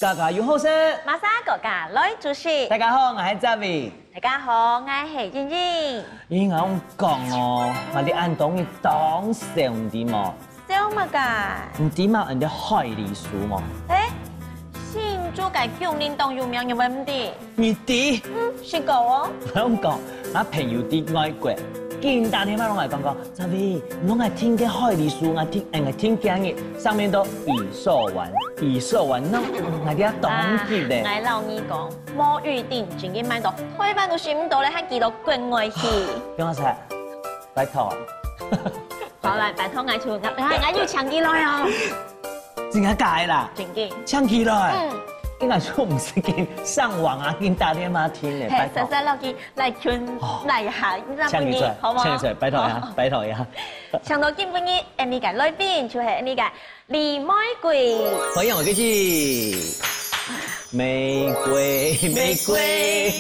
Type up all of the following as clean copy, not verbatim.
家家有好声，马上国家来主持。大家好，我係 Zavi。大家好，我係燕燕。咦，我講哦，我哋按當嘅當上唔點哦。笑乜噶？唔點啊？人哋海梨樹嘛。新竹嘅強領導有名有問題。你啲？是個哦。我講，我朋友啲外國，見大天媽攏係講，Zavi，攏係聽嘅海梨樹，我聽講嘅，上面都已售完，攏我哋當嘅咧。我老你講，冇預定，自己買到，退班都選唔到咧，還記到國外去。邊個識？拜託。好來，拜託我出，我要搶起來哦。真係解啦，真嘅，搶起來。應該說唔是見上網啊，見打電話聽嘅。係，實實落去來群來下，搶起來，好冇？搶起來，拜託呀，拜託呀。搶到今晡日，呢個來賓就係呢個李玫瑰。歡迎我繼續。玫瑰，玫瑰，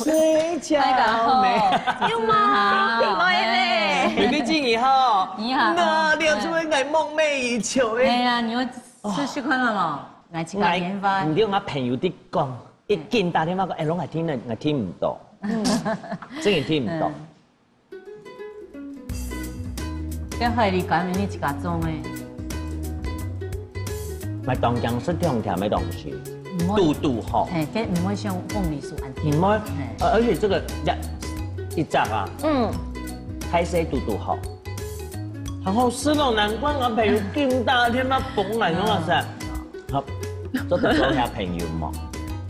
水橋美。有嗎？來咧。玫瑰姐你好。你好。那你有做咩愛夢寐以求嘅？係啊，你要試看了咯。來去搞研發。唔對，我朋友啲講，一見打電話講，誒，攏係聽咧，我聽唔到。真係聽唔到。跟海梨講，你一家種誒。咪當江式聽聽咩東西？度好。誒，跟唔會像鳳梨酥安甜。唔會，而且這個一扎啊，開始度好，好好吃咯。難怪我朋友見打電話講嚟講啊，實好，做得做下朋友嘛。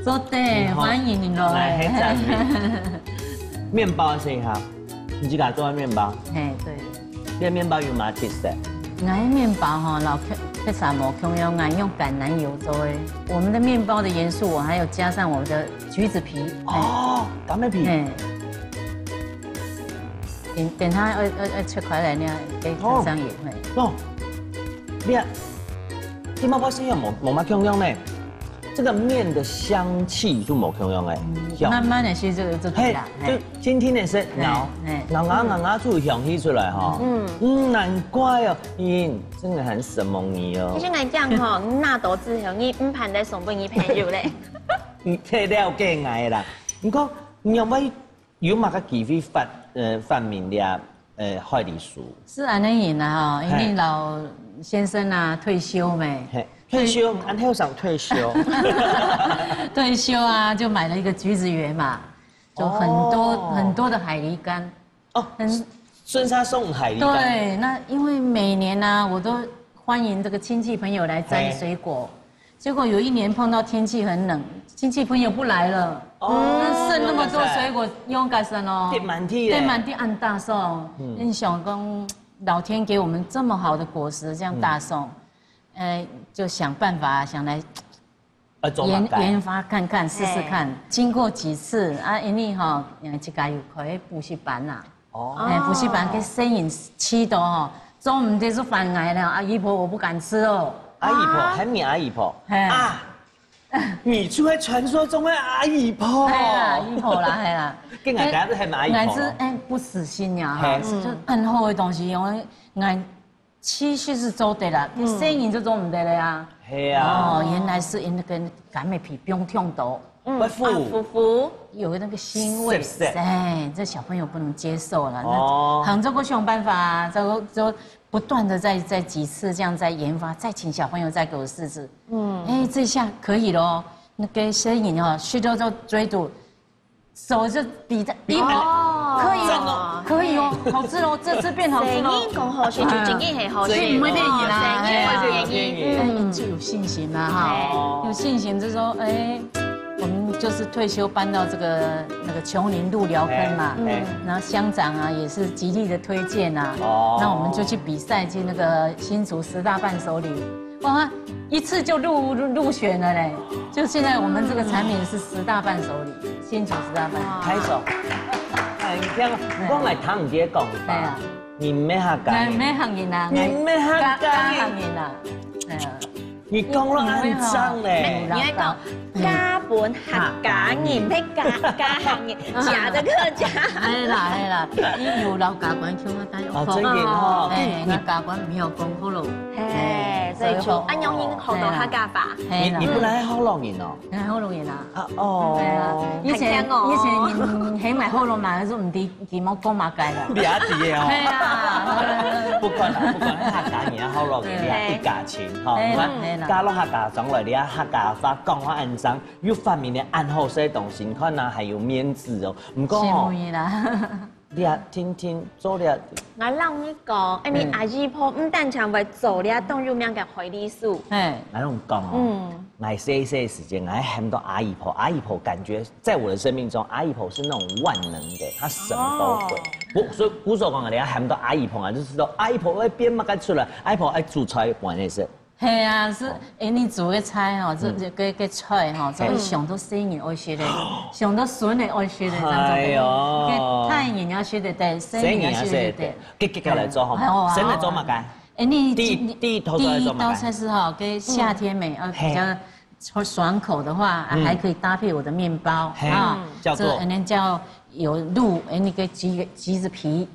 做得，歡迎你來。來，很讚。麵包先哈，你自己做麵包？誒，對。你的麵包有乜特色？我的麵包哈，老非常冇空用，我用橄欖油做的。我們的麵包的元素，我還有加上我們的橘子皮。哦，橄欖皮。等它要切開來，你要給加上鹽。哦，你啊，啲麵包是冇乜空用咧，這個麵的香氣就冇空用誒。慢慢的去就對啦。就今天的是咬出香氣出來哈。難怪哦，真的很神夢你哦。其實我講吼，你拿到之後，你唔盼得送俾你朋友咧。你睇了解我啦，唔講你有冇有乜個機會發明了海梨樹？是安尼樣啦哈，因為老先生啊退休沒？退休，安後想退休。退休啊，就買了一個橘子園嘛，就很多的海梨乾。哦，孫沙送海梨乾。對，那因為每年啊，我都歡迎這個親戚朋友來摘水果，結果有一年碰到天氣很冷，親戚朋友不來了，剩那麼多水果用幹什麼？跌滿地，跌滿地按大送。你想講老天給我們這麼好的果實，這樣大送。就想辦法想來研發看看試試看，經過幾次啊，因為哈，這個有開補習班啦，補習班給生意吃到哈，中午就是飯挨了，阿姨婆我不敢吃哦，阿姨婆還免阿姨婆啊，你就係傳說中的阿姨婆，係啦，阿姨婆啦，係啦，跟我家都係阿姨婆，係不死心呀，哈，就很好的東西，我期許是做對啦，生意就做唔對了呀。係啊。哦，原來是因那個橄欖皮不用燙到，腐有那個腥味，哎，這小朋友不能接受了。哦。杭州過想辦法，就不斷的在幾次這樣在研發，再請小朋友再給我試試。哎，這下可以咯，那個生意哈，去到就追逐，手就比在一可以哦，可以哦，好吃哦，這次變好吃咯。生意講好吃就真嘅係好吃，唔會變異啦，生意會變異。就有信心啦哈，有信心就說哎，我們就是退休搬到這個那個瓊林路寮坑嘛，然後鄉長啊也是極力的推薦啊，那我們就去比賽，去那個新竹10大伴手禮，哇，一次就入選了嘞，就現在我們這個產品是10大伴手禮，新竹10大伴手禮。拍手。你聽，我嚟聽唔啲講法，你咩客家？咩行業啊？你咩客家？行業啊？係啊。你講得很正咧。你係講家本客家人，迄家行人，食的客家。係啦，你有老家官腔啊，但係真嘅吼，老家官唔曉講好咯。嘿，所以就按用英學到客家話。你本來係好浪人哦，係好浪人啊。哦，係啊，以前起埋好浪嘛，都唔知點樣講馬街啦。你阿弟嘅哦。係啊，不管客家人啊，好浪人，你啊一家親吼，加落客家上來，你啊客家話講話安生，又發明咧按好些東西，看呐還有面子哦，唔講哦。你啊聽做了。我讓你講，你阿姨婆唔但常為做了動入面嘅回禮數。我攏講哦，我細時間我喊到阿姨婆，阿姨婆感覺在我的生命中，阿姨婆是那種萬能的，她什麼都會。所以古時候講，你喊到阿姨婆啊，就是說阿姨婆會變乜嘅出來，阿姨婆愛煮菜，玩的是。係啊，是你煮嘅菜吼，做個菜吼，做上到細人愛食的，上到筍的愛食的，係哦，太人要食的對，細人要食的對，結來做好嘛，先來做乜嘅？你第一道菜是哈，跟夏天美比較爽口的話，還可以搭配我的麵包啊，叫做叫有鹿，那個橘子皮，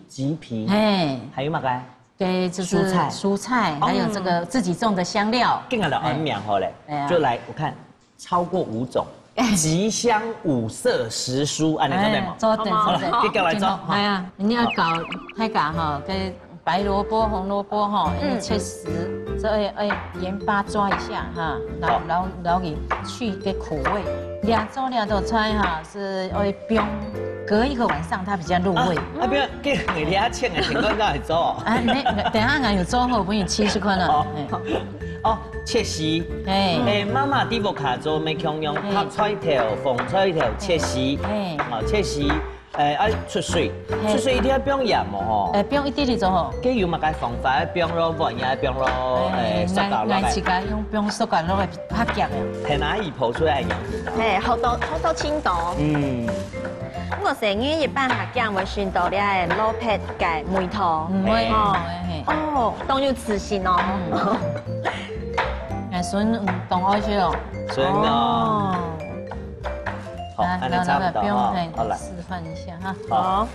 還有乜嘅？給就是蔬菜，還有這個自己種的香料。更加的安명好嘞，就來我看超過5種，吉香5色10蔬，按你做對嗎？做對，結果來做。係啊，你要搞太搞哈，跟白蘿蔔、紅蘿蔔哈，你切絲，這鹽巴抓一下哈，然後給去個苦味。做兩道菜哈，是會冰，隔一個晚上它比較入味。啊，不要，給你聽請的情況下做。啊，等下俺有做好，我給你70塊了。哦，切絲。媽媽啲木卡做咩強用拍菜條、鳳菜條切絲。切絲。出水一定要不用鹽哦。不用一啲嚟做好。佢有乜嘅方法？不用攞碗也不用攞塑膠落嚟。自家用不用塑膠落嚟拍夾嘅。係哪一鋪出嚟用？好多青豆。我成日一般客家會選到啲係老撇嘅梅頭。哦，當要慈善哦。筍當愛去咯。筍哦。好，那你差不多哈，好了，示範一下哈。好，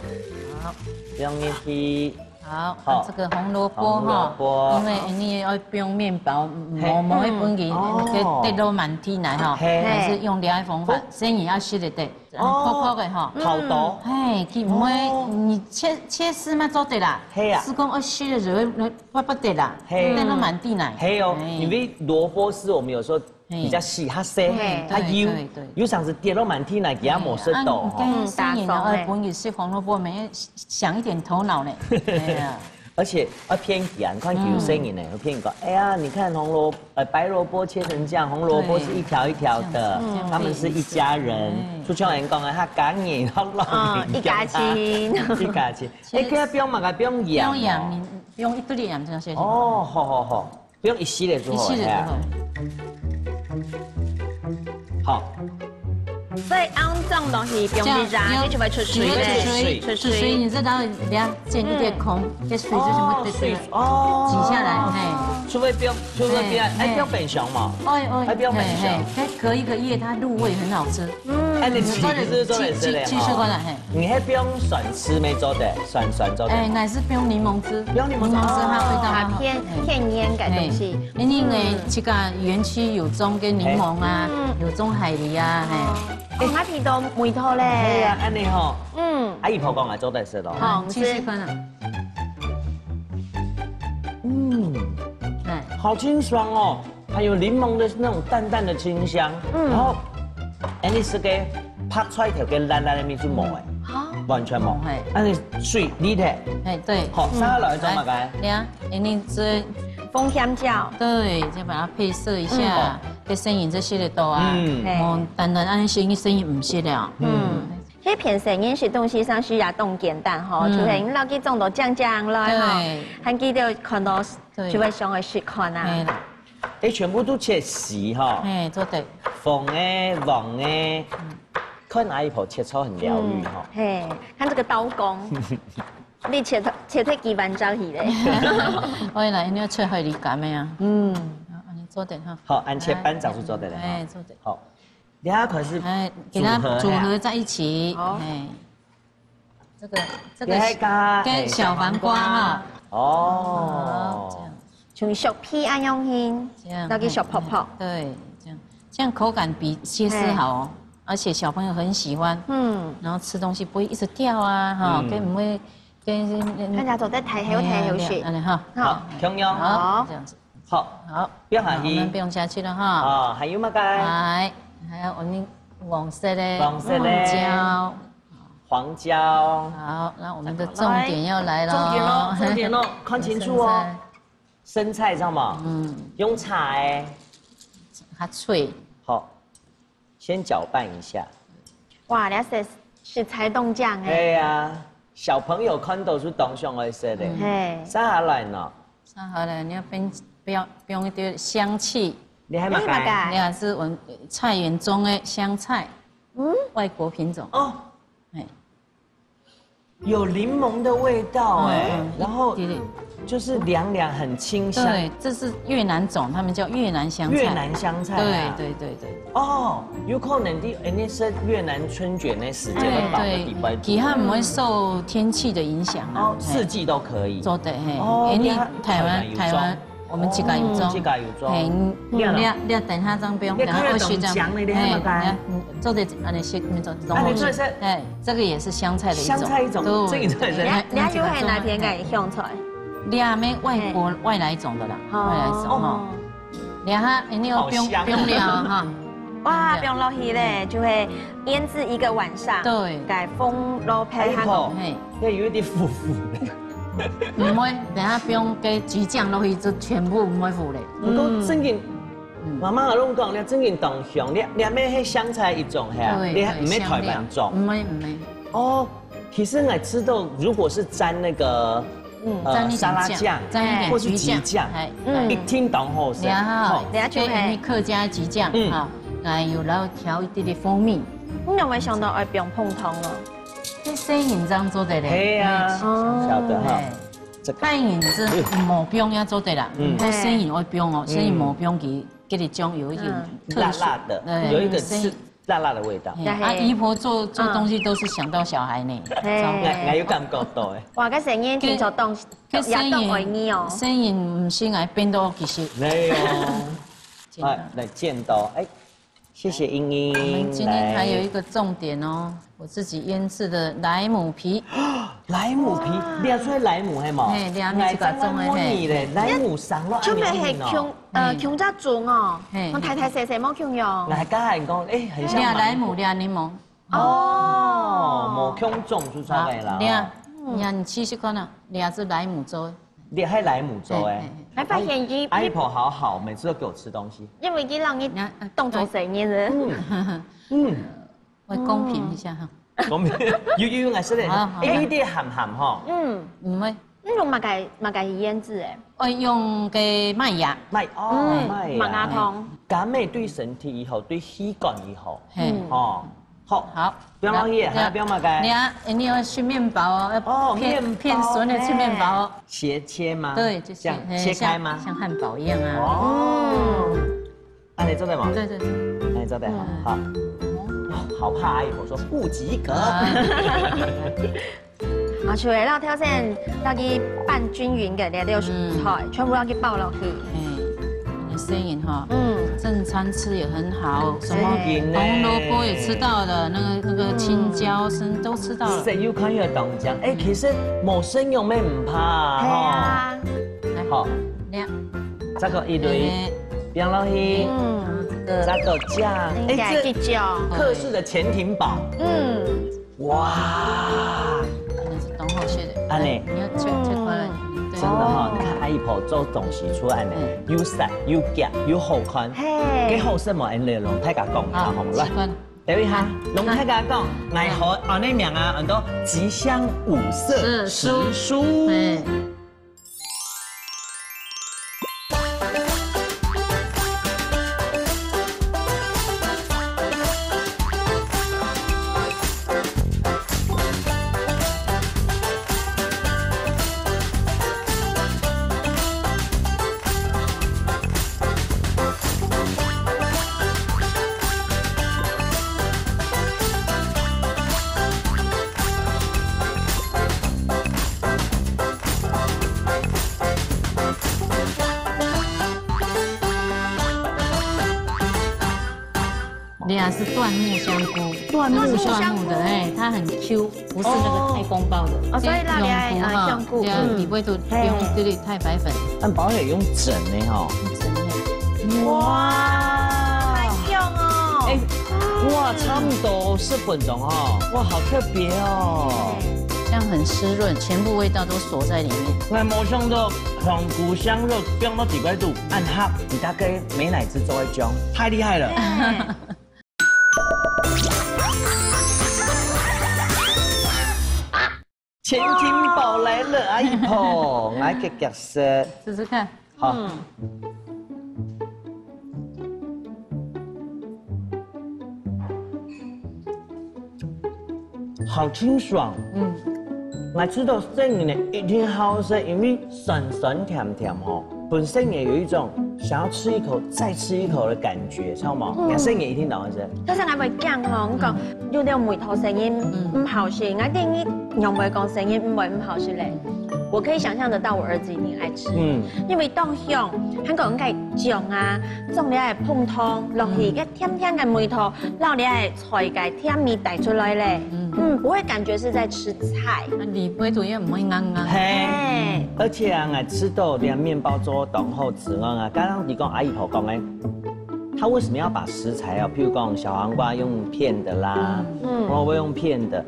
不用面皮。好，這個紅蘿蔔哈，因為你要用麵包磨一本嘅，得到滿天來哈，還是用另外方法，生意要食得得，泡泡嘅哈。好多。佢唔會，你切絲嘛做得啦。係啊。是講要食的時候不得啦，得到滿地來。係哦，因為蘿蔔絲我們有時候比較細，它細，它有上次跌到滿天來，給它磨碎豆。生意呢，本來食紅蘿蔔，沒想一點頭腦呢。而且偏見，你看有生意呢，有偏見講，哎呀，你看白蘿蔔切成這樣，紅蘿蔔是一條一條的，他們是一家人。出鄉人講啊，他趕緊好老一家親，一家親。哎，佢不用嘛，佢不用鹽。不用鹽，你不用一堆的鹽這樣寫。哦，好，不用一系列之後。一系列之後。好。所以按這種東西不用去炸，你就會出水嘞。出水，你這然後兩見一點空，這水就全部水擠下來，除非不用冰箱嘛。不用冰箱。隔一個月它入味很好吃。你其實做的是的哈。你還不用蒜絲沒做的，蒜做的。乃是不用檸檬汁。不用檸檬汁，它味道偏煙嘅東西。因為這個園區有種跟檸檬啊，有種海梨啊，我睇到梅頭咧。係啊，安尼吼。阿姨婆講嚟做得是咯。好，70分啊。好清爽哦，還有檸檬的那種淡淡的清香。然後，你是個拍菜條跟爛的面去磨誒，完全磨。你水你睇。對。好，沙來做乜嘅？你這風香蕉。對，再把它配色一下。嘅生意這些的多啊，但按生意唔識了。迄片生意是東西上需要凍簡單吼，就係你落去種到醬來吼，還記得看到就會上去試看啊。全部都切絲哈。做對。紅的、黃的，看阿姨婆切菜很療癒哈。看這個刀工，你切得幾萬張去咧。我嚟，你要切開你揀咩啊？做得哈。好，按切班長是做得的。做得。好，两款是给它组合在一起。哎，这个跟小黄瓜哈。哦，这样，像熟皮安样hin，那个小泡泡。对，这样口感比切丝好哦，而且小朋友很喜欢。然后吃东西不会一直掉啊，哈，跟不会跟。大家都在抬头血。哈，好，同样好，这样子。好，不要下去。我们不用下去了哈。还有吗？还有我们黄色的黄椒。好，那我们的重点要来了。重点喽，看清楚哦。生菜知道吗？用菜，它脆。好，先搅拌一下。哇，那是食材冻酱哎。对呀，小朋友看到是当上来食的。撒下来呢？撒下来，你要不用一点香气。你还没改？你还是我们菜园中的香菜，外国品种哦，有柠檬的味道哎，然后就是凉凉很清香。对，这是越南种，他们叫越南香菜。越南香菜。对。哦，有可能那是越南春卷那时间会保的底部。它不会受天气的影响啊，四季都可以。做的嘿，因为台湾。我们自家有种，你等下装不用，等下会去这样。做的安尼些那种东西，哎，这个也是香菜的一种。香菜一种，这个真是。你就系哪天给香菜？你还没外来种的啦，外来种哈。你哈，你要不用料哈。哇，不用落去嘞，就会腌制1个晚上。对，改风落配它个，要有一点腐的。唔会，等下不用给橘酱落去，就全部唔会腐嘞。不过正经，妈妈拢讲，你正经当香，你要迄香菜一种吓，你唔要台湾种。唔会。哦，其实我知道，如果是沾那个沙拉酱，或是橘酱，一听当好食。你客家橘酱哈，有然后调一点点蜂蜜。我两位想到爱不用碰汤了。生银章做的嘞，嘿呀，晓得哈。干银是毛冰要做的啦，生银会冰哦，生银毛冰给你种有一点辣辣的，有一个是辣辣的味道。姨婆做东西都是想到小孩呢，我有感觉到诶。哇，个生银听说当也当为你哦，生银唔是爱变到其实。没有。来见到哎。谢谢英英。我们今天还有一个重点哦，我自己腌制的莱姆皮。莱姆皮，捏出来莱姆系冇？嘿，两面这个种的嘿。莱姆上了。出面系姜只种哦，我太太细细冇姜用。我家人讲，哎，很像。捏莱姆，捏柠檬。哦，冇姜种出来啦。捏，你试试看啊，捏是莱姆粥。你还莱姆粥哎，还发现伊阿婆好好，每次都给我吃东西。因为伊让你动作生意的。我公平一下哈。公平，有爱食嘞，有啲咸咸哈。唔会。你用马介腌制诶？我用嘅麦芽。麦芽汤。镁味对身体以后，对血管以后。哦。好，不要浪费，还不要马盖。你要去面包哦，片顺的去面包。斜切吗？对，就这样切开吗？像汉堡一样啊。那你做对吗？对。那你做对好。好怕阿姨婆说不及格。啊，除了要挑选要去拌均匀嘅呢啲蔬菜，全部要去爆落去。生饮哈，正餐吃也很好，什么红萝卜也吃到了，那个青椒生都吃到了。谁有看有冻酱？哎，其实冇生用咩唔怕哈。好，这个一堆冰落去，这个酱，哎，这客式的潜艇堡，哇，可能是东后蟹的，安尼，你要切块了。真的哈，你看阿姨婆做东西出来呢，又散又夹又好看，几好食嘛！你龙太家讲下好唔来？等一下，龙太家讲，爱好安尼名啊，很多吉祥五色食蔬。俩是椴木香菇，椴木香菇的，哎，它很 Q， 不是那个太公包的。哦，所以那里爱香菇，里尾都不用这里太白粉，汉堡也用整的哈，整的。哇，太香哦！哎，哇，差不多10分钟哦，哇，好特别哦。这样很湿润，全部味道都锁在里面。我冇想到香菇香肉变到底摆度，按哈，你大概美乃滋做一种，太厉害了。潜艇堡来了，阿姨婆，来个角色，试试看。好。好清爽，我知道生的一定好吃，因为酸酸甜甜吼，本身也有一种想要吃一口再吃一口的感觉，知道吗？你生也一定懂的是。其實我會講吼，我講有啲梅頭聲音唔好食，我定義又唔會講聲音唔會唔好食咧。我可以想象得到我兒子一定愛吃，因為當香，香港人嘅醬啊，種啲係碰湯落去嘅甜甜嘅梅頭，撈啲係菜嘅甜味帶出來咧，不會感覺是在吃菜。里尾都也唔會硬硬。嘿，而且啊，我吃到連麵包做當好吃啊，剛剛你講阿姨婆講誒，他為什麼要把食材啊，譬如講小黃瓜用片的啦，蘿蔔用片的。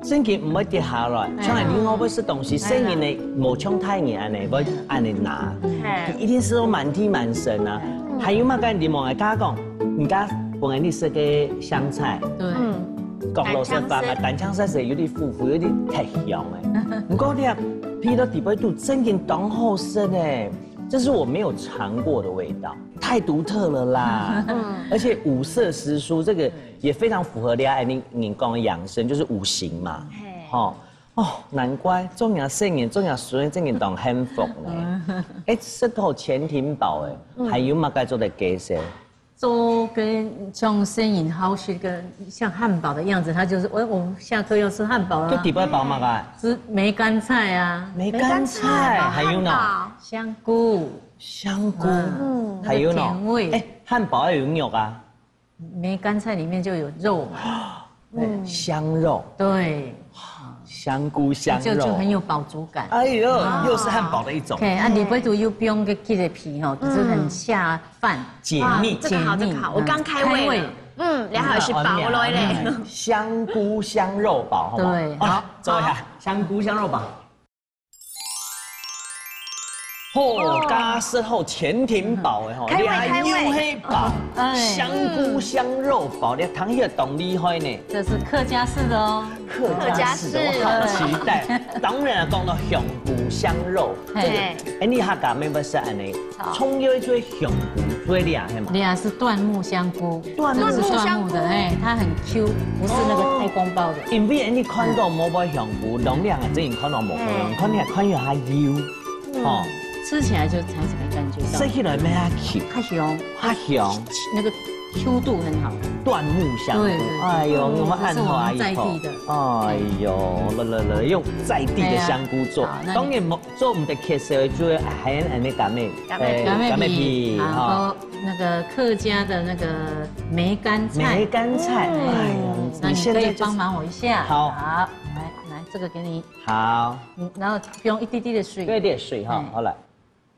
生意唔會跌下來，像你我會食東西，生意你冇衝太硬安尼，不按你拿，一定是都滿體滿神啊。還有嘛，跟你望下家講，人家本來你食嘅香菜，對，講老實話啊，蛋香菜是有啲腐腐，有啲太香誒。唔過你啊，批到底背度真嘅當好食誒。这是我没有尝过的味道，太独特了啦！而且五色时蔬这个也非常符合你讲的养生，就是五行嘛。哦，难怪中央圣人、中央属人这个当幸福呢。哎，食到潜艇堡哎，还有嘛该做的给谁？粥跟像生饮好吃跟像汉堡的样子，它就是我下课要吃汉堡啊。就底部包嘛个？吃梅干菜啊，梅干菜还有呢？香菇，还有呢？甜味。哎，汉堡要有肉啊。梅干菜里面就有肉嘛，香肉。对。香菇香肉就很有饱足感。哎呦，又是汉堡的一种。对，里边都有不用个鸡的皮哈，就是很下饭，解腻。这个好，这个好，我刚开胃了。然后是饱了嘞。香菇香肉堡，好吗？对，好，做一下香菇香肉堡。加湿后潜艇堡的吼，开胃牛黑堡，香菇香肉堡，你汤迄个动厉害呢。这是客家式的哦，客家式的，我好期待。当然啊，讲到香菇香肉，这个哎，你客家妹不是安尼，葱要做香菇做俩是吗？俩是椴木香菇，椴木香菇的，哎，它很 Q， 不是那个太公包的。因为你看到冇买香菇，容量啊，真看到冇可能，看有下油，哦。吃起来就才能感觉到，吃起来没它 Q， 它香，它香，那个 Q 度很好。椴木香菇，哎呦，我们按头阿姨头，哎呦，用在地的香菇做，当然做唔得客色，做还安尼干咩？干咩皮，然后那个客家的那个梅干菜，梅干菜，哎呀，那你可以帮忙我一下，好，来，这个给你，好，然后不用一滴滴的水，一点水哈，好来。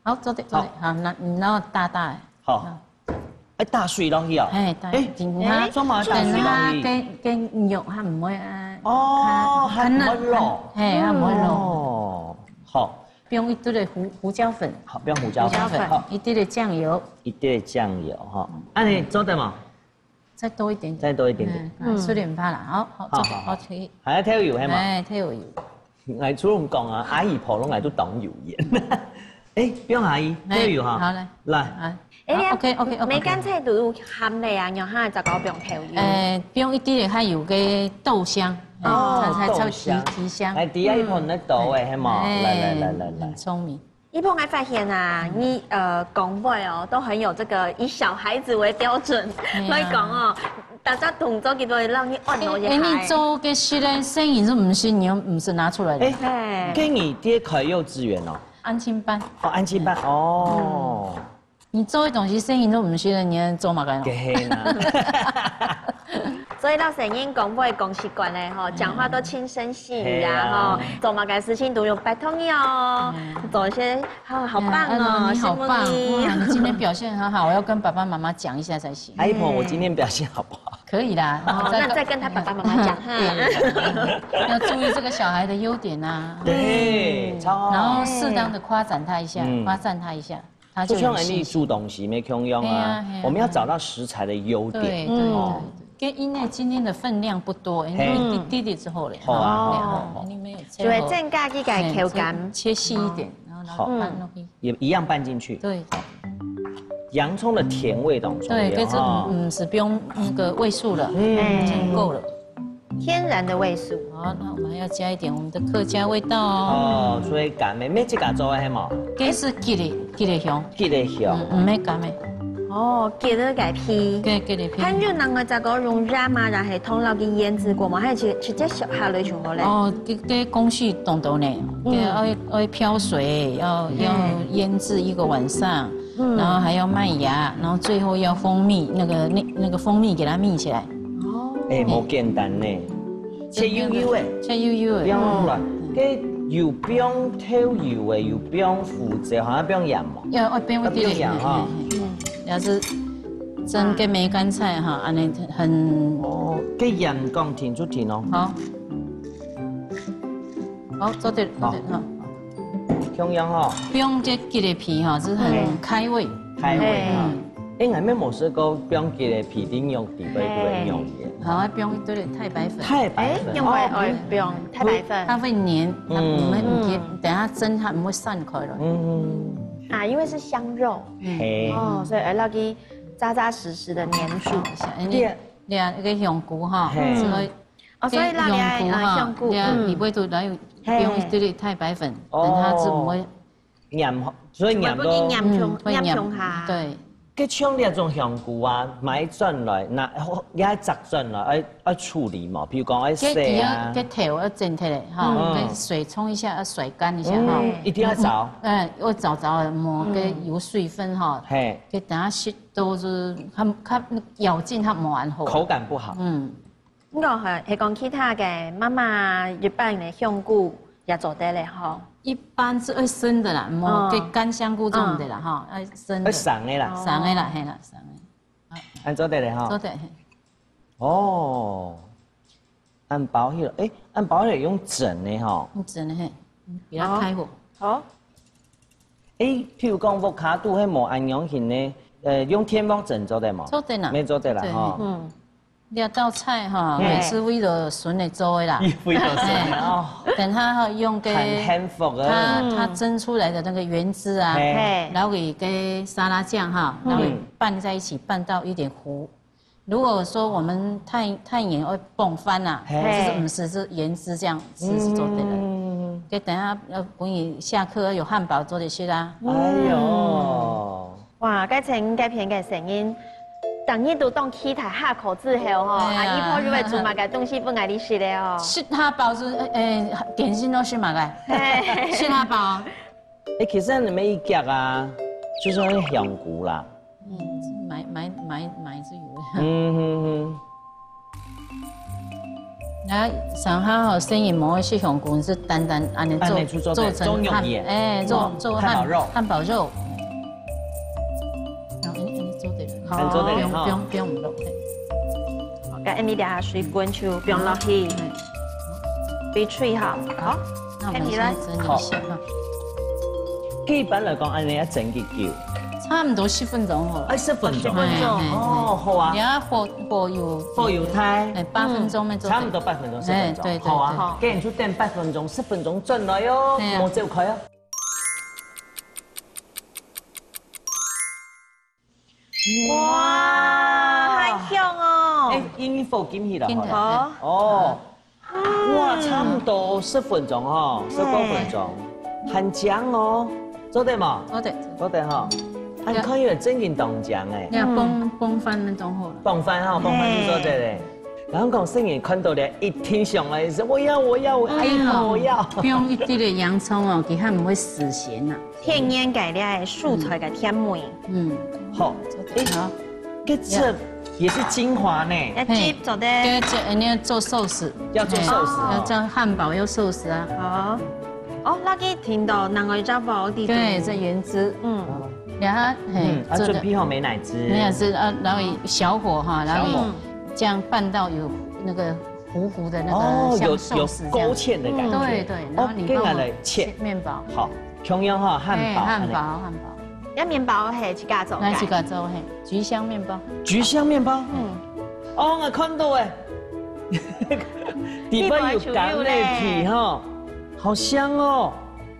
好，做的，好，那你然后大，好，哎，大水落去啊，哎，它做嘛大水落去？跟肉它唔會哦，它唔會落，嘿，它唔會落，好，不用一堆的胡椒粉，好，不用胡椒粉，一滴的醬油，一滴的醬油哈，啊你做得嘛？再多一點點，再多一點點，水點怕啦，好，好可以，還要挑油係嘛？哎，挑油，我初咁講啊，阿姨婆攏係都懂油鹽。哎，不用阿姨，挑油哈。好來，OK，梅干菜都有鹹味啊，然後就講不用挑油。不用一滴的，它有個豆香，才提香。哎，第一盆咧豆誒，係嘛？來，很聰明。一碰還發現啊，你講話哦都很有這個以小孩子為標準來講哦，大家動作幾多讓你按到一下。你做嘅事咧，聲音都唔是你又唔是拿出來的。哎，給你爹開幼稚園哦。安親班哦，安親班哦。你做的東西聲音都唔是你做嘛個？嘅啦。所以到声音讲话讲习惯嘞吼，讲话都轻声细语啊吼，做嘛该事情都有拜托你哦，做一些好棒哦，你好棒哇！你今天表现很好，我要跟爸爸妈妈讲一下才行。阿姨婆，我今天表现好不好？可以啦，那再跟他爸爸妈妈讲哈，要注意这个小孩的优点啊。对，超好。然后适当的夸赞他一下，夸赞他一下，他就有信心。煮东西没空用啊，我们要找到食材的优点。对对对。因为今天的分量不多，因为弟弟之后嘞，好啊，你没有切，就会增加这个口感，切细一点，然后拌落去，也一样拌进去。对。洋葱的甜味当中，对，可是是不用那个味素了，已经够了，天然的味素。好，那我们还要加一点我们的客家味道哦。所以干咩这个做的系冇？这是鸡的香，唔咩干咩？哦，鸡的改皮，鸡的皮。很多人个这个用热嘛，然后通了给腌制过嘛，还是直接烧下来就好嘞。哦，这工序动动呢，要漂水，要腌制1个晚上。然后还要麦芽，然后最后要蜂蜜，那个蜂蜜给它蜜起来。哦，哎，冇简单呢，切油油的，切油油的，不用乱，cái油不用挑油的，又不用复杂，好像不用盐嘛。要不用盐哈。要是蒸个梅干菜哈，安尼很哦，给盐讲停就停哦。好，好，做对哈。中央哈，不用这鸡的皮哈，是很开胃。开胃哈。哎，俺们冇试过不用鸡的皮顶用底杯对用盐。好啊，不用对太白粉。太白粉。用不用太白粉，它会黏，它唔会等下蒸它唔会散开了。啊，因为是香肉，哦，所以要给扎扎实实的黏住一下。你啊，那个香菇哈，所以那香菇哈，你不会都来不用对太白粉，等它是唔会黏，所以黏都黏冲下。对，cái trong này種香菇啊，買進來，那也摘進來，要處理嘛，譬如講要洗啊。cái頭要整起來哈，跟水沖一下，要甩乾一下哈。一定要炒。要炒磨cái油水分哈。嘿。給等下食到就是它咬勁它冇完好。口感不好。我係講其他嘅媽媽一般嘅香菇也做得咧吼。一般是要生的啦，冇给干香菇种的啦哈，要生的。要生的啦。生的啦，嘿啦，生的。按做得嘞哈。做得。哦。按包起来，按包起来用整的哈。用整的嘿，比较开火。好。譬如講沃卡度係冇按樣型呢，用天幕整做得嘛？做得啦。沒做得啦哈。这道菜哈，也是为了笋来做的啦。为了笋哦。等它哈用给它蒸出来的那个原汁啊，然后给沙拉酱哈，然后拌在一起，拌到一点糊。如果说我们太盐会崩翻呐，就是是盐汁这样吃是做对的。给等下等你下课有汉堡做的些啦。哎呦，哇，该成该片该声音。等你都当起台下口之後吼，阿姨婆如果做嘛個東西不愛你食的哦。是它包是點心都是嘛個，是它包。其實你們一夾啊，就是那香菇啦。買是有。然後上下吼生意冇是香菇是單安尼做成漢堡肉。不用落去。咁你哋水滾就不用落去，俾脆哈。好，那我們先整理一下哈。基本來講，按你一整幾久？差唔多10分鐘哦。10分鐘。哦，好啊。你要火油胎。8分鐘咪做。差唔多8分鐘10分鐘。對。好啊，既然就等8分鐘10分鐘進來喲，冇走開啊。哇，太香哦！已經放進去了。好。哦。哇，差唔多10分鐘哈，19分鐘，很香哦，做得嘛？做得哈。還可以整件凍醬誒。你崩翻那種好。崩翻哈，崩翻就做得咧。然後講生意看到咧，一聽上來是我要，哎呀我要。不用一啲嘅洋蔥哦，佢係唔會死鹹呐。天然改良的素菜嘅甜味。好。好。這也是精华呢。要鸡做的，你要做寿司，要做寿司，要做汉堡又寿司啊。好。哦，那个听到南外家宝地。对，这原汁。然后准备好美乃滋。美乃滋啊，然后小火哈，然后这样拌到有那个糊糊的那个像寿司有勾芡的感觉。对对，然后你帮我切面包。好，同样哈，汉堡。要面包系自家做。那自家做嘿，菊香面包。菊香面包。哦，我看到诶。底部有干的皮哈，好香哦，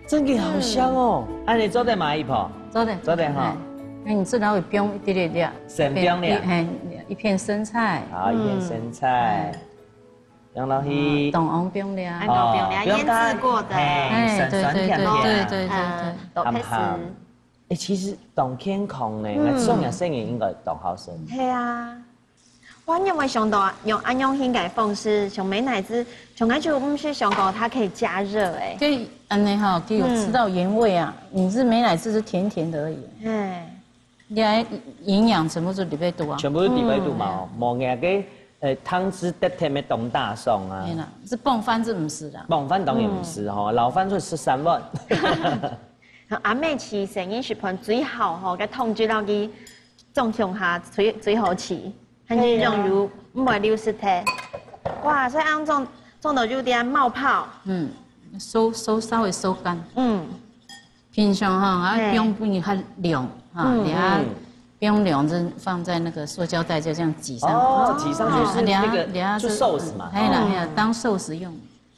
真嘅好香哦。安尼做得买一泡。做的哈。那你这然后会冰一点点。生冰了。一片生菜。好，一片生菜。用落去。冻红冰了。腌制过的。酸酸甜甜。对。都开始。其实冻健康呢，我送人生意应该冻好生。系啊。我有没有想到用安永兴改方式，像美乃滋，从来就不是想过它可以加热哎。对，安尼哈，给有吃到原味啊。你是美乃滋是甜甜的而已。你还营养全部都里边多啊。全部都里边多嘛，冇嘢嘅汤汁得甜的冻大送啊。对啦，是蹦饭是唔是啦？蹦饭当然唔是吼，老饭就吃3碗。阿妹吃成饮食盘最好吼，嘅统计到佢纵向下最好吃。很容易唔会流失体，哇！所以按种到有点冒泡，稍微收干，平常哈，冰不你很凉哈，你啊冰凉就放在那个塑胶袋，就这样挤上，挤上去是那个就寿司嘛，当寿司用。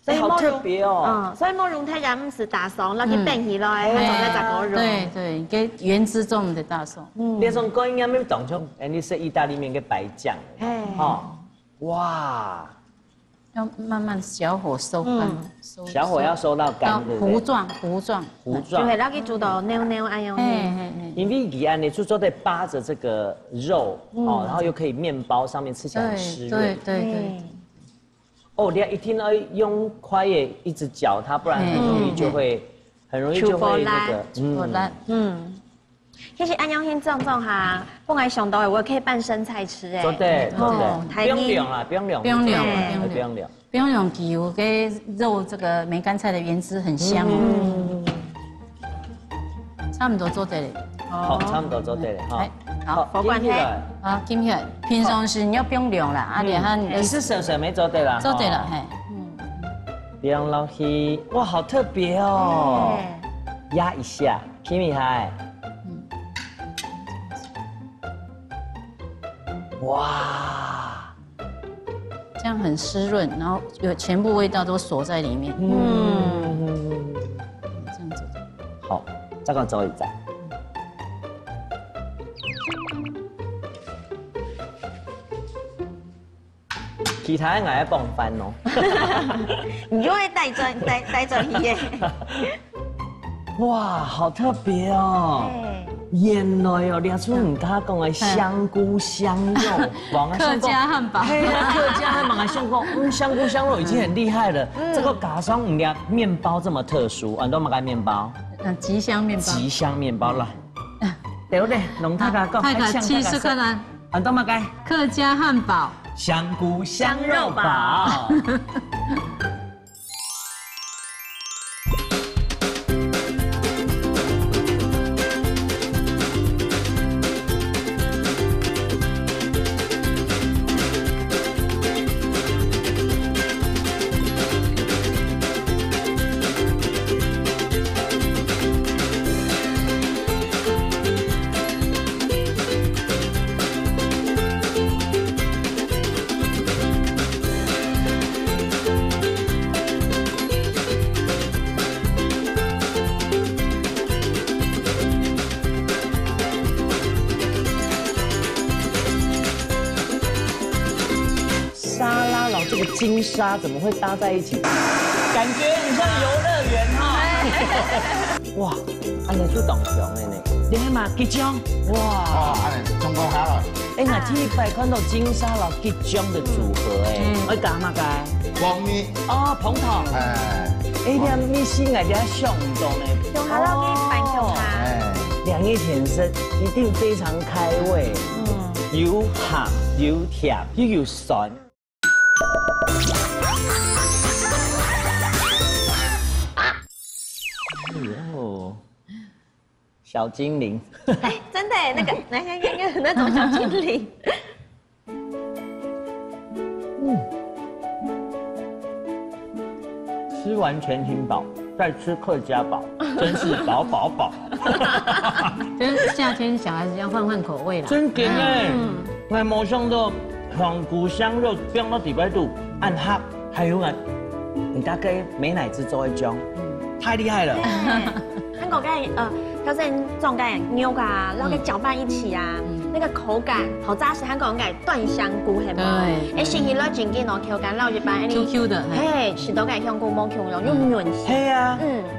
所以好特别哦，所以莫容太然唔是大宋，那去变起来，那种在杂个肉。对，给原汁种的大宋。那种高营养面当中，你是意大利面跟白酱，哇，要慢慢小火收干，小火要收到干，糊状，就会那个煮到扭安样。因为你安你就做得扒着这个肉哦，然后又可以面包上面吃起来很湿润。对。哦，你要一定要用筷也一直搅它，不然很容易就会那个其实安永兴种哈，不爱想到我可以拌生菜吃哎。做的，不用凉啦，不用凉油给肉这个梅干菜的原汁很香哦。差不多做得了。好，差不多做得了哈。好，火关起啊，金起来。平常时你要不用凉啦，然后你是省没做对了。做对了，嘿。凉落去，哇，好特别哦。压一下 ，Kimi 嗨。哇，这样很湿润，然后有全部味道都锁在里面。这样子。好，再个走一站。其他人爱蹦饭哦，你就会带着耶。哇，好特别哦！原来哦，列出唔他讲的香菇香肉，客家汉堡。嘿啊，客家汉堡还香菇，香菇香肉已经很厉害了。这个嘎桑唔列面包这么特殊，很多马干面包。吉香面包。吉香面包啦。对不对？龙太太讲，太太70克呢。很多马干。客家汉堡。香菇香肉堡。这个金沙怎么会搭在一起？感觉很像游乐园哈！哇，安尼做动熊的呢，你睇嘛吉祥哇！哦，安尼中国好了。哎，我第一摆看到金沙老吉祥的组合哎，我干嘛该？光米哦，蓬头。哎，你米心来点上动呢？用它让你拌上它。两叶甜生一定非常开胃。油哈又甜又酸。哦，小精灵。哎，真的那个，来看看那种小精灵。吃完全挺饱，再吃客家堡，真是饱饱饱。跟夏天小孩子要换口味啦。真甜哎！我冇想到香菇香肉变到底摆度暗黑，还有你大概美乃滋做一种，太厉害了。韩国盖挑战这种盖牛啊，然后给搅拌一起啊，那个口感好扎实。韩国人盖断香菇系吗？对，哎，新起来真紧哦，Q 感，然后就把 QQ 的，嘿，吃到盖香菇冇 Q 用，又软性。系啊，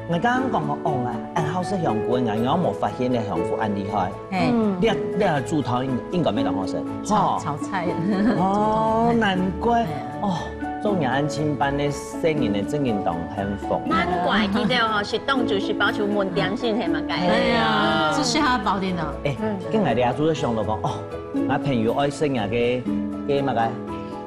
我刚刚讲哦啊，按好食香菇，我冇发现你香菇按厉害。你系煮汤应该没当好食，炒菜。哦，难怪哦。中亚安亲班的生意的正运动很丰。难怪记得哦，是当就是保持门店性系嘛该。对呀，这是他的宝典哦。哎，今日俩主都想到讲哦，我朋友爱生涯嘅乜个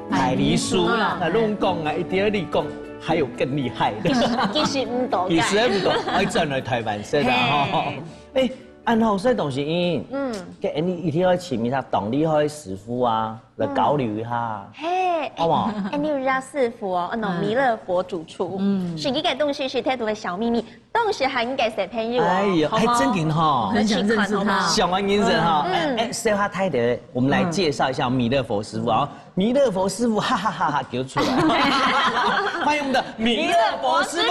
海狸酥，那拢讲啊，一定要你讲，还有更厉害的。其实唔多，其实唔多，爱转来台湾食的吼。哎，按好食东西，给你一定要请一下董厉害师傅啊，来交流一下。好不好？哎，你有知道师傅哦，那种弥勒佛主厨，是一个东西是太多的小秘密，东西还应该小朋友哦。哎呦，还真紧哈，很想认识他。想玩眼神哈，哎，说话太的，我们来介绍一下弥勒佛师傅啊。弥勒佛师傅，哈哈哈哈，给我出来！欢迎我们的弥勒佛师傅，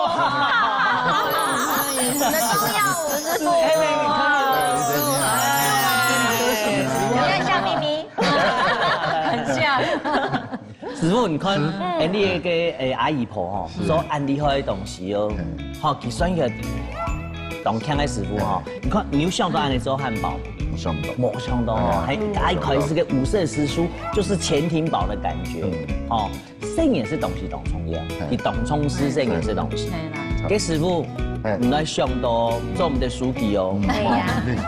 哈哈哈哈！我们的重要师傅，有点像咪咪，很像。师傅，你看，哎，你个阿姨婆吼，做安厉害的东西哦，好，计算一个当强的师傅哈，你看你有想到安尼做汉堡？想不到，没想到哦，还一块是个五色师叔，就是潜艇堡的感觉哦。生也是东西懂冲的，你懂冲师生也是东西。给师傅，唔来想到做我们的书记哦。对呀，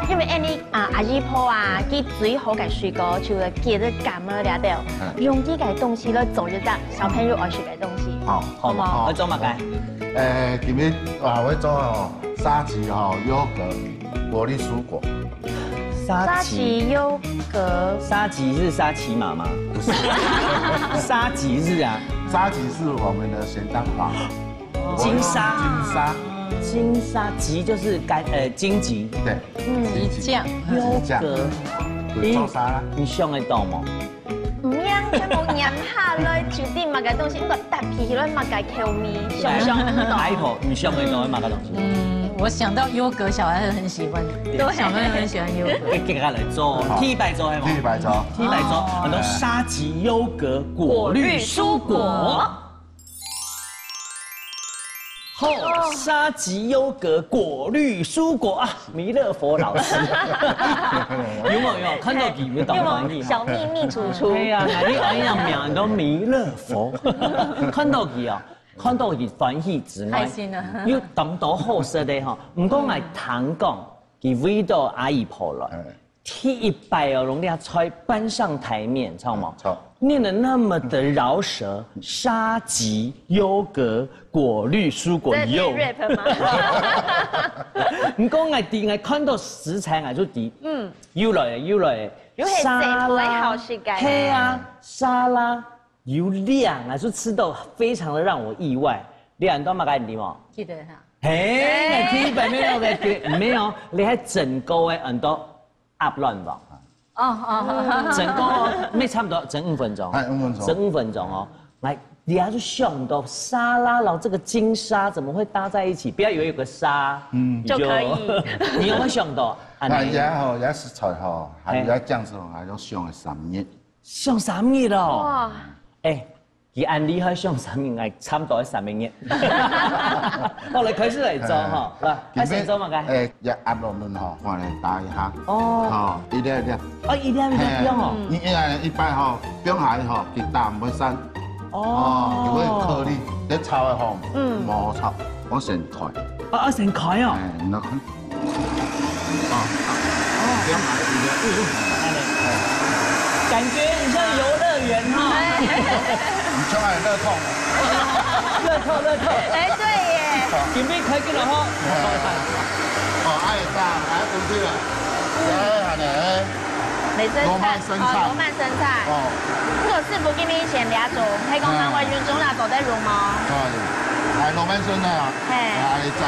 因为你阿姨婆啊，佢最好嘅水果就係記得咁樣了掉，用呢個東西咧做就得，小朋友愛食嘅東西。好，好冇？我做乜嘅？今日我做哦沙棘哦优格果粒蔬果。沙棘优格，沙棘是沙琪玛吗？不是，沙棘是啊，沙棘是我们的咸蛋黄。金沙，金沙，棘就是荆棘，对，棘酱，优格，做啥？你想得到吗？唔样，全部腌下來，就啲物嘅東西，應該搭皮咧物嘅口味，想唔到。阿姨婆，你想得到物嘅東西？我想到优格，小孩很喜欢，小朋友很喜欢优格。给他来做，T 白做系嘛？ T 白做，T 白做，很多沙棘优格果绿蔬果。好，沙棘优格果绿蔬果啊，弥勒佛老师，有冇有看到几个懂翻译？小秘密主厨。对呀，你哎呀名都弥勒佛，看到几啊？看到佢翻譯之外，要當到好食的哈。唔講係糖講，佢味道阿姨婆了，第一拜哦，用啲菜搬上台面，知道嗎？念得那麼的饒舌，沙棘優格果綠蔬果柚。rap 嗎？唔講係啲，係看到食材係都啲，要來，沙拉好食嘅，係啊，沙拉。有量啊，就吃到非常的让我意外。你很多嘛该你嘛？记得哈。嘿，基本没有嘅，没有，你喺整個嘅很多 up 亂吧？整個咩差唔多整5分鐘。係5分鐘。整5分鐘哦，來，你還是想到沙拉，然後這個金沙怎麼會搭在一起？不要以為有個沙，就可以。你有冇想到？也食材吼，還有醬汁，還有上嘅3日。上3日咯。哇！哎，佢按厲害上3日係差唔多3日。我哋開始嚟做嗬，嗱，開始做乜嘅？一壓落去嗬，我嚟打一下。哦。一粒。哦，一粒哦。因為一般嗬，冰下嗬，佢打唔會散。如果顆粒，你炒嘅嗬，冇炒，我成塊。成塊啊？然後佢，冰下一粒。感觉很像游乐园哈。你像爱乐透，乐透。哎，对耶。准备开机了哈。哦，爱上来准备了，来，安尼。罗曼生菜，罗曼生菜。哦，这个师傅今年先俩种，喺讲南湾园种啦，做得用吗？係羅曼生菜啊，係你摘，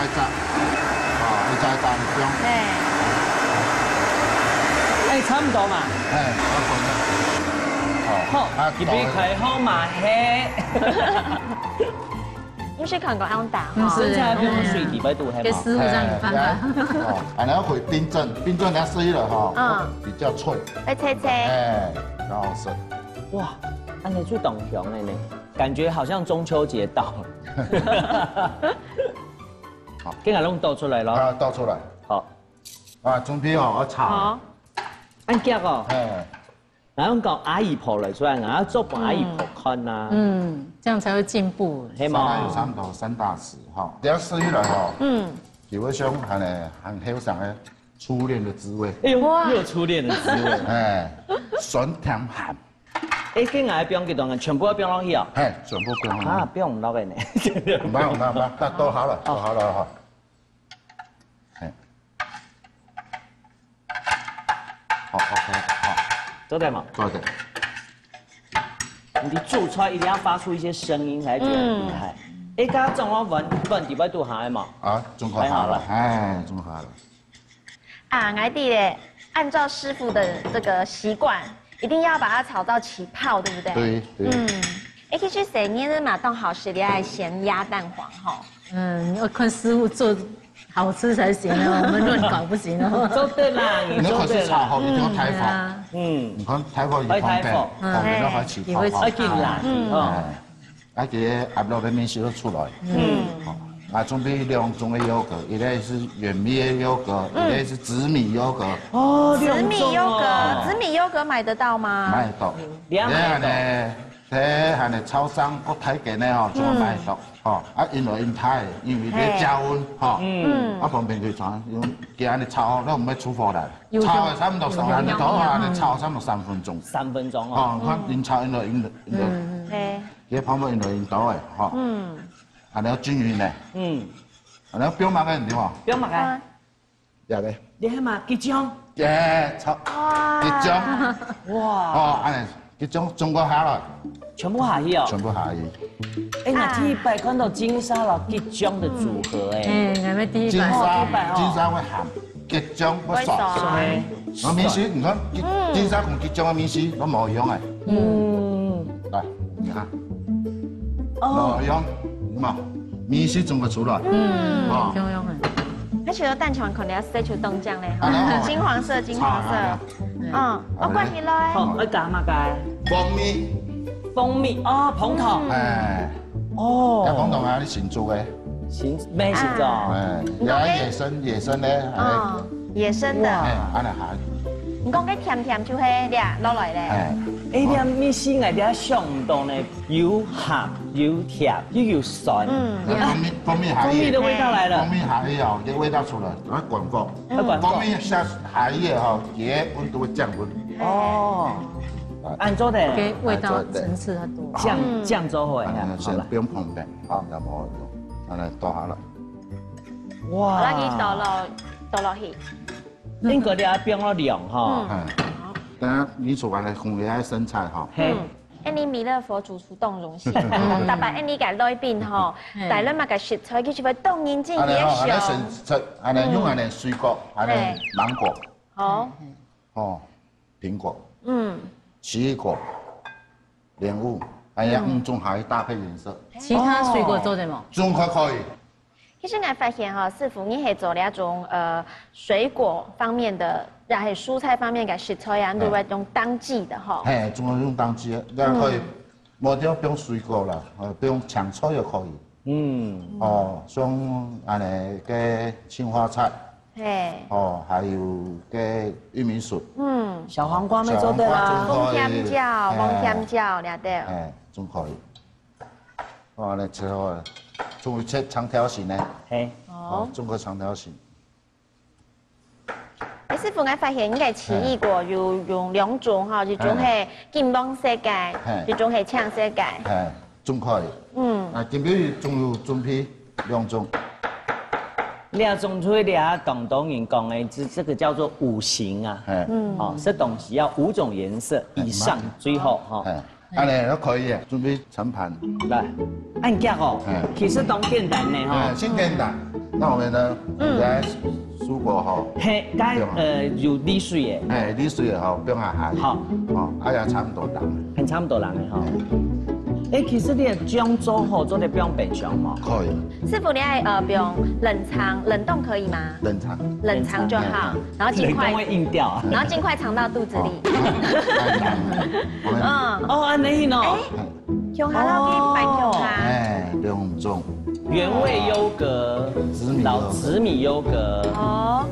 你摘啖姜。差唔多嘛。好，準備開好嘛嘿。唔是看過安打，生菜不用水底擺度，給師傅讓你翻翻。然後會冰鎮你要撕了哈，比較脆。會脆脆。哎，然後是。哇，安尼最懂熊的呢，感覺好像中秋節到了。好，今日弄倒出來咯。啊，倒出來。好。啊，準備哦，我炒。按夾哦。然後講阿姨婆嚟出來，然後做幫阿姨婆看呐。這樣才會進步。沙拉有3大匙哈，等下撕起來哈，就會像很好上嘅初戀的滋味。哎呦，又有初戀的滋味。哎，酸甜鹹。哎，今日不用幾多嘅，全部都不用落去哦。哎，全部不用。啊，不用落嘅呢。唔係，但都好了，都好了哈。哎，好 ，OK， 好。做得嘛？做得。你煮出來一定要發出一些聲音，才覺得厲害。哎，剛剛整我問底擺度下嘛？啊，準備好了，哎，準備好了。啊，我弟咧，按照師傅的這個習慣，一定要把它炒到起泡，對不對？對。哎，其實成年的馬東好食，你愛鹹鴨蛋黃哈。要看師傅做。好吃才行啊，我們亂搞不行哦。做對啦，你可是炒好一定要開火。你看開火要方便，方便到開起泡。要見辣哦。啊，個壓落嘅麵絲都出來。啊，準備2種嘅優格，一個是原米嘅優格，一個是紫米優格。哦，紫米優格，紫米優格買得到嗎？買得到。喺超商國泰嘅呢嗬，仲買得到。哦，啊，因為你加溫，嗬，啊方便佢炒，叫你炒，都唔係煮火嚟，炒係差唔多你炒差唔多3分鐘。3分鐘哦。看你炒因個泡沫因倒嘅，嗬。啊，你要均勻嘅。啊，你要標碼嘅唔點啊？標碼嘅。有嘅。你係嘛？結漿。炒。結漿。哇。哦，安尼結漿中國下來。全部下去哦。全部下去。哎，那第一擺看到金沙老結漿的組合哎。我們第一擺。金沙會鹹，結漿會爽。我麵絲，你看金沙同結漿嘅麵絲都冇一樣誒。來，你看。冇一樣，嘛，麵絲中個出來。冇一樣誒。而且蛋黃可能要塞出豆漿咧，金黃色。我關起來。好，我加乜嘅？蜂蜜哦，蓬頭。哎。哦。有蓬頭啊，你現做嘅。咩形狀？有野生咧。野生的。安尼下。你講嘅甜甜就係倆落來咧。哎，啲麵絲我哋想唔到呢，又鹹又甜又酸。蜂蜜的味道來了。蜂蜜下以後，啲味道出來，啊，滾過。蜂蜜下以後，嘢溫度會降溫。哦。按做的。給味道層次很多。醬做好呀。好了，不用碰的，好，那麼用，來倒下了。哇！那你倒落去。應該你要變咗涼哈。等下你做完了紅葉生菜哈。อันนี้มีเล佛煮出凍溶先，但係อันนี้嘅內邊嗬，但係你買嘅食材佢就會凍凝進野上。安尼用安尼水果，安尼芒果，好，哦，蘋果，奇異果，蓮霧，哎呀，5種可以搭配顏色。其他水果做得冇？中可以。其實我發現哈，師傅你係做那種水果方面的，然後蔬菜方面嘅食材啊，都會用當季的哈。係，仲係用當季的，你可以，冇點不用水果啦，不用青菜也可以。哦，像安尼嘅青花菜。哦，還有嘅玉米筍。小黃瓜咪做得啦。紅甜椒，了得。仲可以。哦，你切好啦。仲會切長條形呢？係。哦，中國長條形。你師傅，我發現應該奇異果有用兩種哈，一種係金芒世界，一種係青世界。係，中可以。金皮仲有中皮兩種。两种推的啊，广东人讲的，这个叫做五行啊。哦，这东西要5种颜色以上，最后哈。安尼都可以，準備盛盤。來，按夾哦，其實都簡單的哈。先簡單。那我們呢，來蔬果哈。嘿，有沥水嘅。哎，沥水嘅哈，不用下下。好。哦，哎呀，差唔多人。很差唔多人嘅哈。哎，其實你這樣做好，做得不用冰箱嘛？可以。師傅，你愛不用冷藏、冷凍可以嗎？冷藏。冷藏就好，然後盡快。會硬掉。然後盡快藏到肚子裡。哦，安尼喏。用下到去擺用下。哎，2種。原味優格、紫米優格。哦。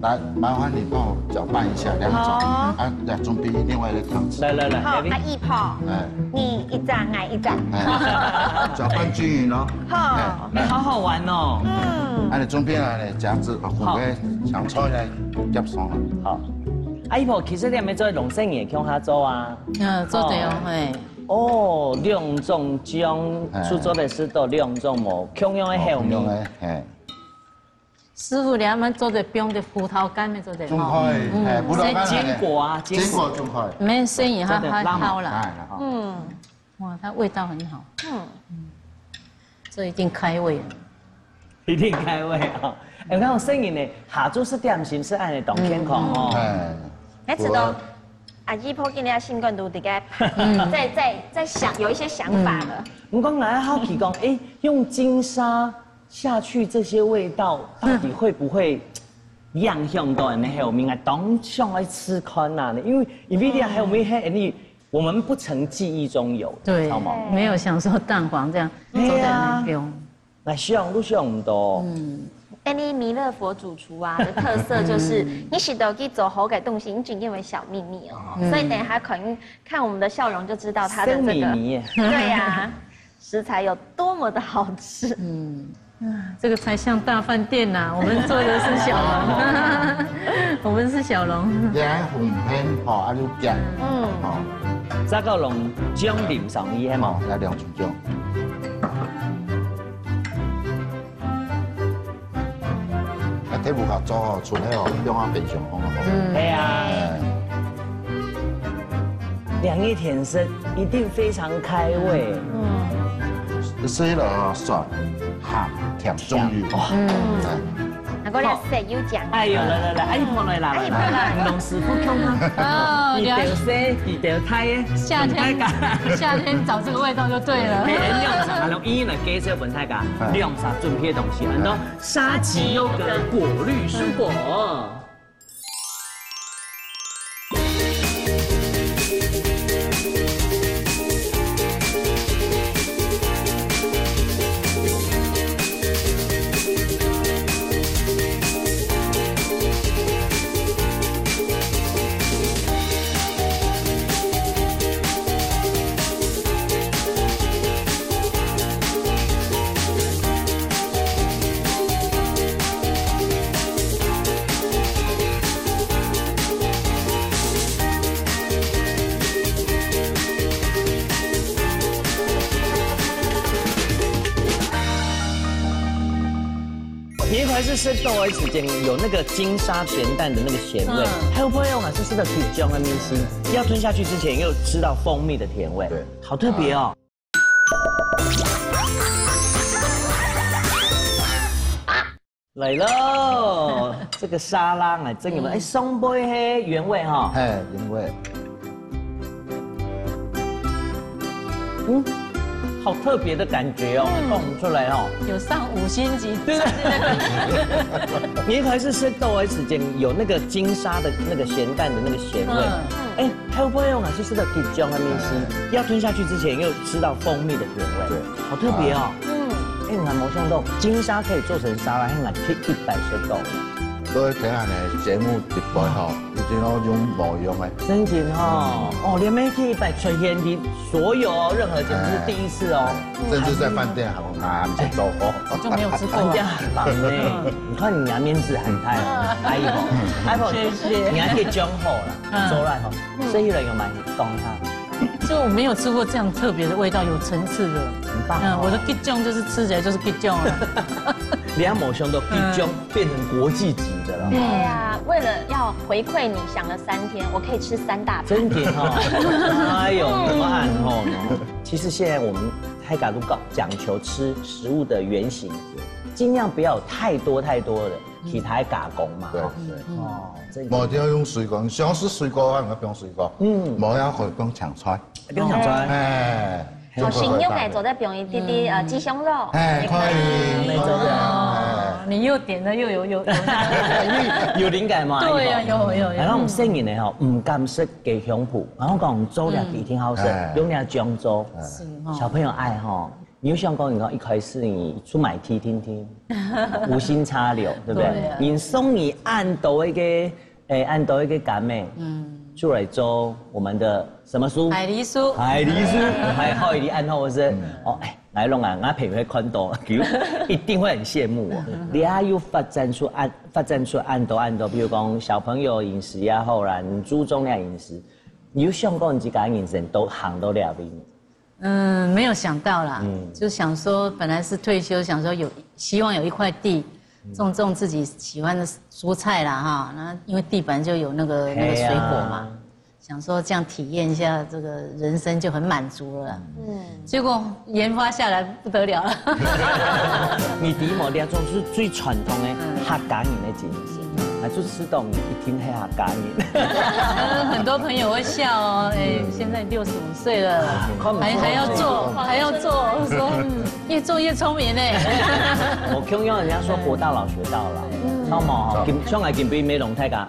來，麻煩你幫我攪拌一下2種，啊，來準備另外的湯匙。來，好，阿一泡，你一盞，我一盞，攪拌均勻哦。好，好好玩哦。啊，你準備來夾子，把紅嘅香菜來夾上啦。好，阿一泡，其實你係咪做農生嘢向下做啊？做對哦，係。哦，2種薑，出做的是到2種冇，薑用的後面。師傅，你啱啱做的冰的葡萄乾咪做的？仲可以，葡萄乾堅果啊，堅果仲可以。沒生意，它好了。哇，它味道很好。這一定開胃。一定開胃啊！我看我生意呢，下晝是點心是按的當健康哦。你知道阿姨婆今日新冠都這個在想有一些想法了。我剛來好奇講，哎，用金沙。下去這些味道到底會不會影響到人的後面啊？當上來吃看呐，因為 NVIDIA 還有沒有你我們不曾記憶中有，對，沒有享受蛋黃這樣做的那種。那想都想唔到。哎，你彌勒佛主廚啊的特色就是你是都給做好嘅東西，你僅因為小秘密哦，所以等一下可能看我們的笑容就知道它的這個。對呀，食材有多麼的好吃。這個才像大飯店吶！我們做的是小籠，我們是小籠。兩紅片好，啊就夾，好。這個籠薑點上去係嘛？有2種薑。啊，睇無法做哦，出嚟哦，用下冰箱放啊好。係啊。兩葉甜食一定非常開胃。水了酸、鹹、甜中有。那個要食有醬。哎呦，來，阿姨婆來啦，農師傅強啊！你掉西，你掉太，夏天找這個味道就對了。涼茶，用伊來介紹本太家，涼茶準備的東西，很多沙棘優格果綠蔬果。年款是吃豆而之间有那个金沙咸蛋的那个咸味，还有不会用啊？是吃的可以姜的明星，要吞下去之前又吃到蜂蜜的甜味，对，好特别哦。来喽，这个沙拉哎，真有哎，松杯嘿原味哈，哎原味，好特别的感觉哦，蹦出来哦，有上5星级。对对对，年款是吃豆而之间有那个金沙的那个咸蛋的那个咸味，哎，还有不会用啊？是吃的可以姜的明星，要吞下去之前又吃到蜂蜜的甜味，对，好特别哦。哎，我没想到金沙可以做成沙拉，还可以100岁豆。各位睇下呢節目直播吼，你就然后用无用的。真的哦，连媒体摆出现的所有任何节目是第一次哦，甚至在饭店还没做过，就没有吃过。人家很棒呢，你看你家面子很大，Apple，谢谢，你还可以装好了，做来哈，所以人有买讲它，就我没有吃过这样特别的味道，有层次的，很棒。我的吉酱就是吃起来就是吉酱了。连某兄都吉酱变成国际级的了。对呀，为了要回馈你，想了3天，我可以吃3大盘。真的哈，哎呦，那么暗吼呢。其实现在我们海嘎都讲求吃食物的原型，尽量不要有太多的其他加工嘛。对。哦，冇要用水果，想吃水果的话，不用水果。冇要可以不用抢菜，不用抢菜。哎。我新又可以做在表一滴滴鸡胸肉。哎，可以，没错的。你又点了又有灵感嘛？对呀，有。然后我们新人呢吼，唔敢食鸡胸脯，然后讲做两几挺好食，用两姜做。小朋友爱哈。你又想讲，你看一开始你出买 T 听，无心插柳，对不对？你送你按到一个干妹，就来做我们的什么书？海狸酥，还好一按后是哦，哎，来弄啊，我朋友会看到，一定会很羡慕我。你还有发展出按到，比如讲小朋友饮食呀，后来注重量饮食，你有想过你自己饮食都行到了边？没有想到啦，就想说本来是退休，想说希望有一块地，种自己喜欢的蔬菜啦哈，那因为地板就有那个水果嘛，想说这样体验一下这个人生就很满足了。结果研发下来不得了了。你第一模两种是最传统的客家人的精神。就吃到你一听黑客家人，很多朋友会笑哦，现在65岁了，还要做，我说越做越聪明嘞。我听人家说活到老学到老，超毛哈，像来金杯美容太家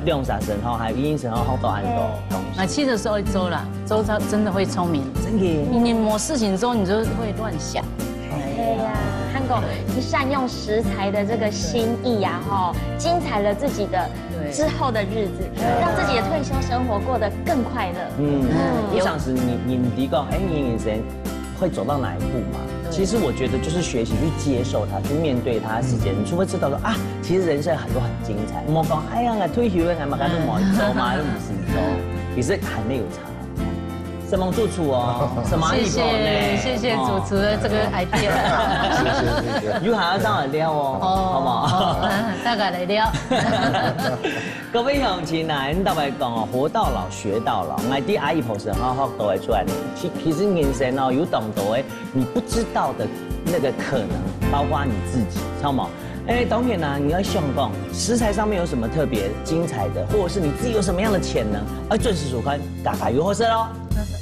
亮啥神哈，还有阴神好多很多东西。买气的时候一周啦，周他真的会聪明，真的。你某事情之后你就会乱想。对呀，汉狗一善用食材的这个心意呀，哈，精彩了自己的之后的日子，让自己的退休生活过得更快乐。你想是你提讲，你人生会走到哪一步嘛？其实我觉得就是学习去接受它，去面对它的时间，你就会知道说啊，其实人生很多很精彩。莫讲哎呀，退休了，俺们干脆某一周嘛，就50周，其实还没有差。什么住处哦？什么谢谢主持的这个 idea。谢谢。有还要上来聊哦，好不好？大概来聊。各位乡亲啊，你大白讲哦，活到老学到老，我哋阿姨婆是好好都会出来的。其实人生哦，有懂得诶，你不知道的那个可能，包括你自己，知道吗？当然呢，你要想讲食材上面有什么特别精彩的，或者是你自己有什么样的潜能，准时收看《嘎嘎有好事喽。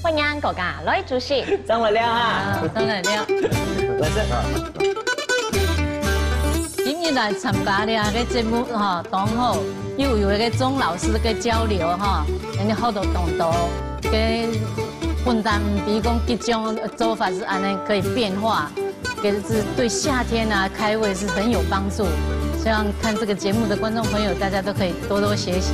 欢迎各家来主持，张来亮哈，张来亮，来这。今日来参加了个节目哈，刚好又有一个钟老师嘅交流哈，人家好多动作，嘅混蛋比讲这种做法是安尼可以变化，给是对夏天啊开胃是很有帮助。希望看这个节目的观众朋友，大家都可以多多学习。